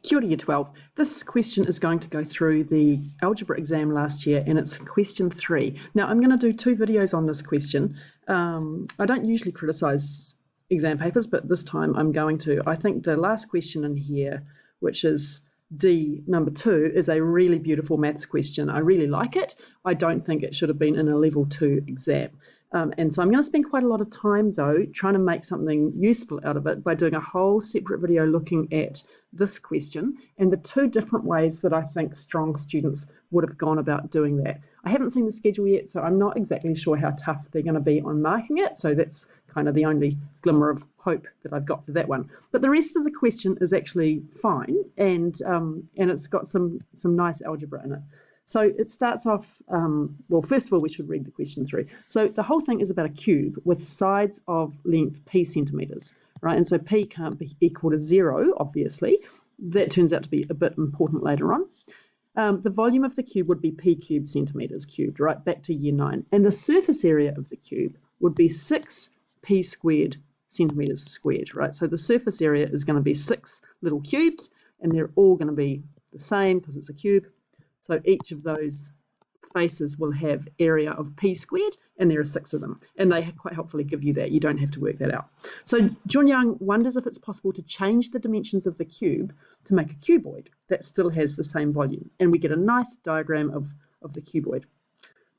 Kia ora, Year 12. This question is going to go through the algebra exam last year, and it's question 3. Now, I'm going to do 2 videos on this question. I don't usually criticise exam papers, but this time I'm going to. I think the last question in here, which is D number 2, is a really beautiful maths question. I really like it. I don't think it should have been in a level 2 exam. And so I'm going to spend quite a lot of time, though, trying to make something useful out of it by doing a whole separate video looking at this question and the 2 different ways that I think strong students would have gone about doing that. I haven't seen the schedule yet, so I'm not exactly sure how tough they're going to be on marking it. So that's kind of the only glimmer of hope that I've got for that one. But the rest of the question is actually fine, and it's got some nice algebra in it. So it starts off, well, first of all, we should read the question through. So the whole thing is about a cube with sides of length p centimetres, right? And so p can't be equal to 0, obviously. That turns out to be a bit important later on. The volume of the cube would be p cubed centimetres cubed, right, back to year 9. And the surface area of the cube would be 6 p squared centimetres squared, right? So the surface area is going to be 6 little cubes, and they're all going to be the same because it's a cube. So each of those faces will have area of p squared, and there are 6 of them. And they quite helpfully give you that. You don't have to work that out. So John Young wonders if it's possible to change the dimensions of the cube to make a cuboid that still has the same volume. And we get a nice diagram of the cuboid.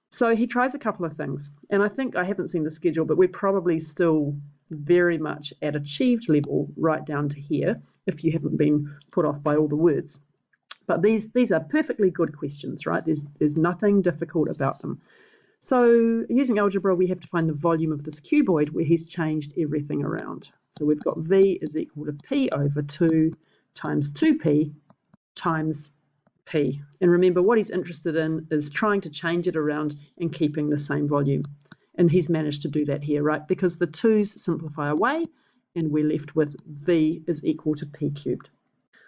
So he tries a couple of things. And I think I haven't seen the schedule, but we're probably still very much at achieved level right down to here, if you haven't been put off by all the words. But these are perfectly good questions, right? There's nothing difficult about them. So using algebra, we have to find the volume of this cuboid where he's changed everything around. So we've got V is equal to P over 2 times 2P times P. And remember, what he's interested in is trying to change it around and keeping the same volume. And he's managed to do that here, right? Because the 2's simplify away, and we're left with V is equal to P cubed.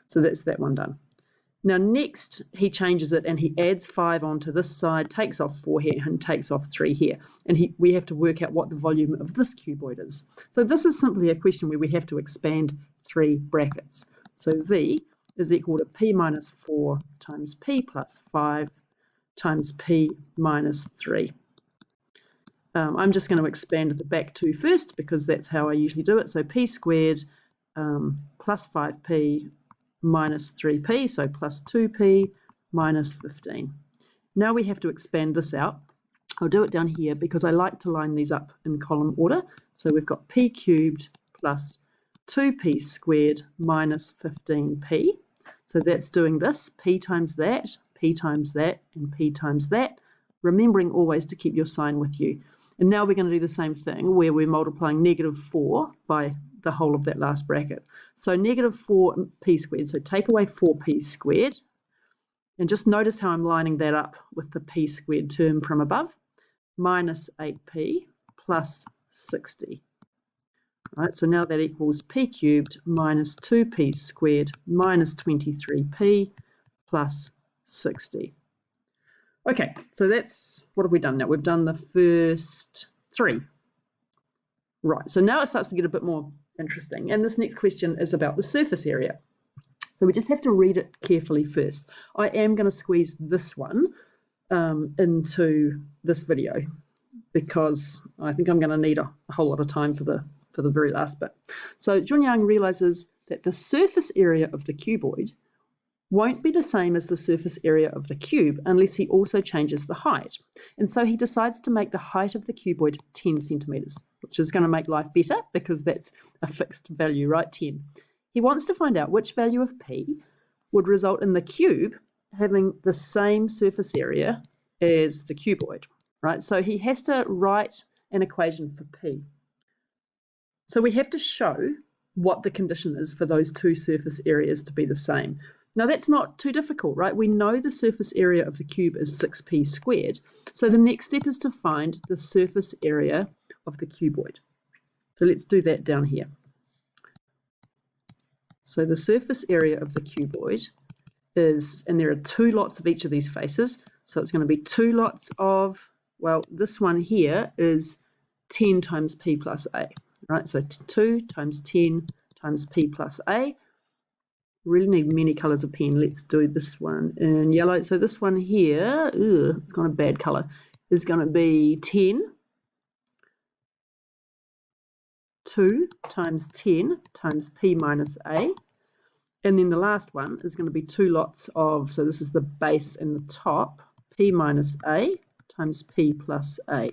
So that's that one done. Now next, he changes it and he adds 5 onto this side, takes off 4 here and takes off 3 here. And we have to work out what the volume of this cuboid is. So this is simply a question where we have to expand 3 brackets. So V is equal to P minus 4 times P plus 5 times P minus 3. I'm just going to expand the back 2 first because that's how I usually do it. So P squared plus 5P minus 3p, so plus 2p minus 15. Now we have to expand this out. I'll do it down here because I like to line these up in column order. So we've got p cubed plus 2p squared minus 15p. So that's doing this, p times that, and p times that, remembering always to keep your sign with you. And now we're going to do the same thing where we're multiplying negative 4 by the whole of that last bracket. So negative 4p squared, so take away 4p squared, and just notice how I'm lining that up with the p squared term from above, minus 8p plus 60. All right, so now that equals p cubed minus 2p squared minus 23p plus 60. Okay, so that's, what have we done now? We've done the first 3. Right, so now it starts to get a bit more interesting. And this next question is about the surface area. So we just have to read it carefully first. I am going to squeeze this one into this video because I think I'm going to need a whole lot of time for the very last bit. So John Young realizes that the surface area of the cuboid won't be the same as the surface area of the cube unless he also changes the height. And so he decides to make the height of the cuboid 10 centimetres, which is going to make life better because that's a fixed value, right, 10. He wants to find out which value of P would result in the cube having the same surface area as the cuboid, right? So he has to write an equation for P. So we have to show what the condition is for those 2 surface areas to be the same. Now that's not too difficult, right? We know the surface area of the cube is 6p squared. So the next step is to find the surface area of the cuboid. So let's do that down here. So the surface area of the cuboid is, and there are 2 lots of each of these faces. So it's going to be 2 lots of, well, this one here is 10 times p plus a, right? So 2 times 10 times p plus a. really need many colours of pen. Let's do this one in yellow. So this one here, it's got a bad colour, is going to be 10. 2 times 10 times p minus a. And then the last one is going to be 2 lots of, so this is the base and the top, p minus a times p plus a.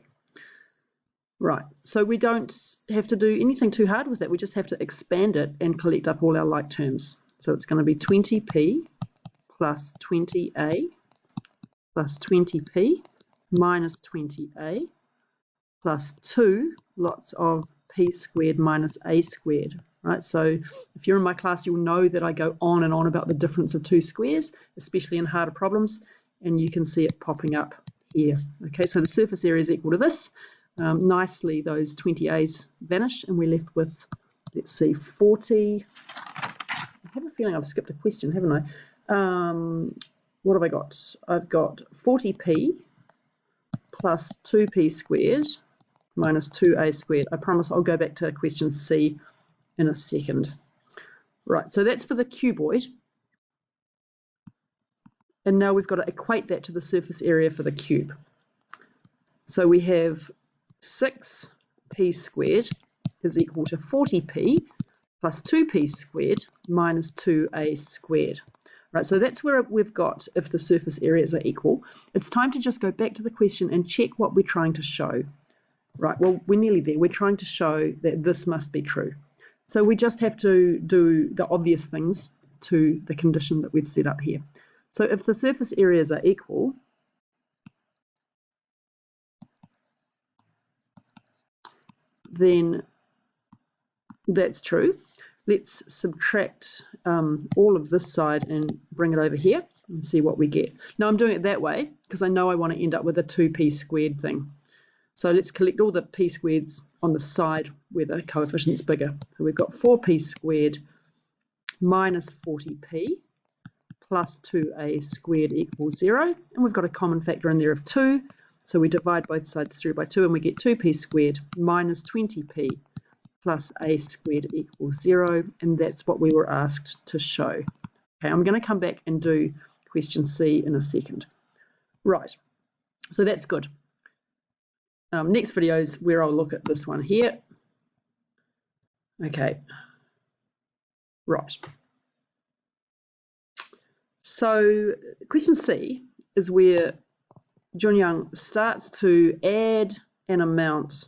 Right, so we don't have to do anything too hard with it. We just have to expand it and collect up all our like terms. So it's going to be 20p plus 20a plus 20p minus 20a plus 2 lots of p squared minus a squared, right? So if you're in my class, you'll know that I go on and on about the difference of two squares, especially in harder problems, and you can see it popping up here. Okay, so the surface area is equal to this. Nicely, those 20a's vanish, and we're left with, let's see, 40. I have a feeling I've skipped a question, haven't I? What have I got? I've got 40p plus 2p squared minus 2a squared. I promise I'll go back to question C in a second. Right, so that's for the cuboid. And now we've got to equate that to the surface area for the cube. So we have 6p squared is equal to 40p plus 2p squared minus 2a squared. Right, so that's where we've got if the surface areas are equal. It's time to just go back to the question and check what we're trying to show. Right, well, we're nearly there. We're trying to show that this must be true. So we just have to do the obvious things to the condition that we've set up here. So if the surface areas are equal, then that's true. Let's subtract all of this side and bring it over here and see what we get. Now I'm doing it that way because I know I want to end up with a 2p squared thing. So let's collect all the p squareds on the side where the coefficient's bigger. So we've got 4p squared minus 40p plus 2a squared equals 0. And we've got a common factor in there of 2. So we divide both sides through by 2 and we get 2p squared minus 20p plus a squared equals 0. And that's what we were asked to show. Okay, I'm going to come back and do question C in a second. Right, so that's good. Next video is where I'll look at this one here. Okay, right. So question C is where John Young starts to add an amount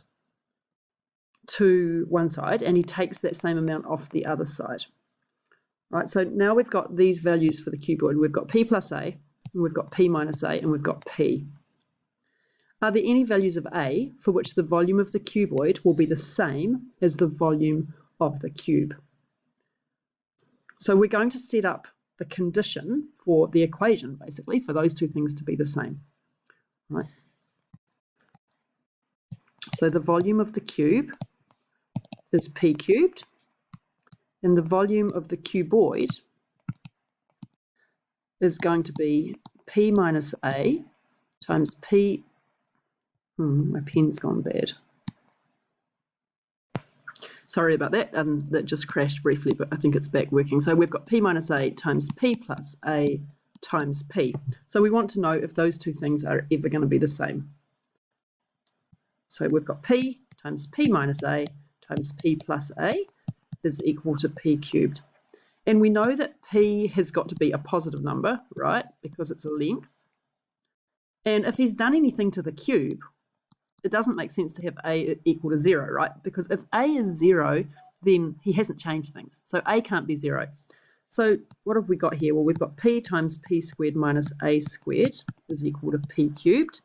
to one side and he takes that same amount off the other side. Right, so now we've got these values for the cuboid. We've got p plus a, and we've got p minus a, and we've got p. Are there any values of a for which the volume of the cuboid will be the same as the volume of the cube? So we're going to set up the condition for the equation, basically, for those two things to be the same. Right. So the volume of the cube is p cubed, and the volume of the cuboid is going to be p minus a times p. My pen's gone bad. Sorry about that. That just crashed briefly, but I think it's back working. So we've got p minus a times p plus a times p. So we want to know if those two things are ever going to be the same. So we've got p times p minus a times p plus a is equal to p cubed. And we know that p has got to be a positive number, right, because it's a length. And if he's done anything to the cube, it doesn't make sense to have a equal to 0, right? Because if a is 0, then he hasn't changed things. So a can't be 0. So what have we got here? Well, we've got p times p squared minus a squared is equal to p cubed.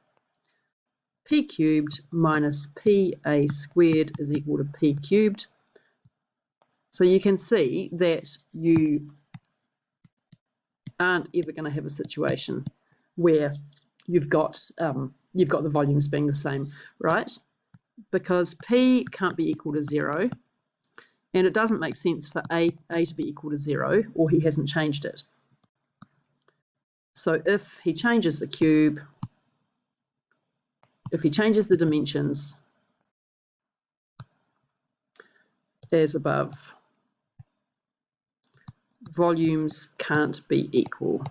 P cubed minus pa squared is equal to p cubed. So you can see that you aren't ever going to have a situation where you've got the volumes being the same, right? Because p can't be equal to 0, and it doesn't make sense for a to be equal to 0, or he hasn't changed it. So if he changes the cube, if he changes the dimensions as above, volumes can't be equal.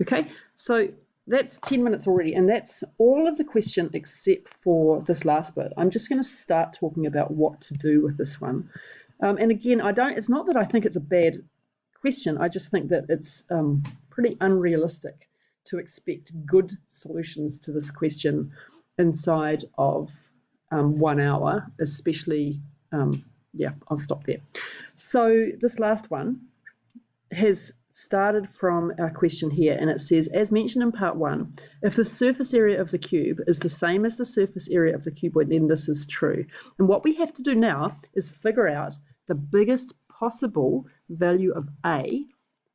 Okay, so that's 10 minutes already, and that's all of the question except for this last bit. I'm just going to start talking about what to do with this one. And again, it's not that I think it's a bad question, I just think that it's pretty unrealistic to expect good solutions to this question inside of 1 hour, especially, yeah, I'll stop there. So this last one has started from our question here, and it says, as mentioned in part 1, if the surface area of the cube is the same as the surface area of the cuboid, then this is true. And what we have to do now is figure out the biggest possible value of A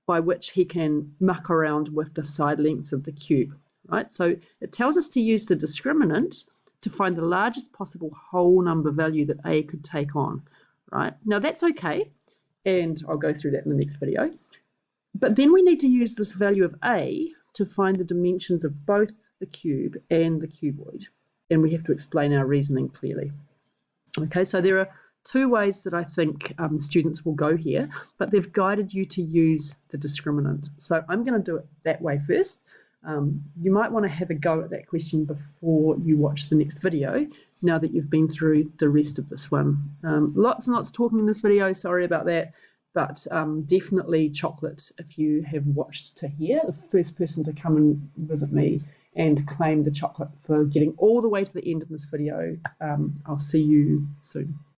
by which he can muck around with the side lengths of the cube, right? So it tells us to use the discriminant to find the largest possible whole number value that A could take on, right? Now that's okay, and I'll go through that in the next video. But then we need to use this value of A to find the dimensions of both the cube and the cuboid. And we have to explain our reasoning clearly. Okay, so there are two ways that I think students will go here, but they've guided you to use the discriminant. So I'm going to do it that way first. You might want to have a go at that question before you watch the next video, now that you've been through the rest of this one. Lots and lots of talking in this video, sorry about that. But definitely chocolate if you have watched to here. The first person to come and visit me and claim the chocolate for getting all the way to the end of this video. I'll see you soon.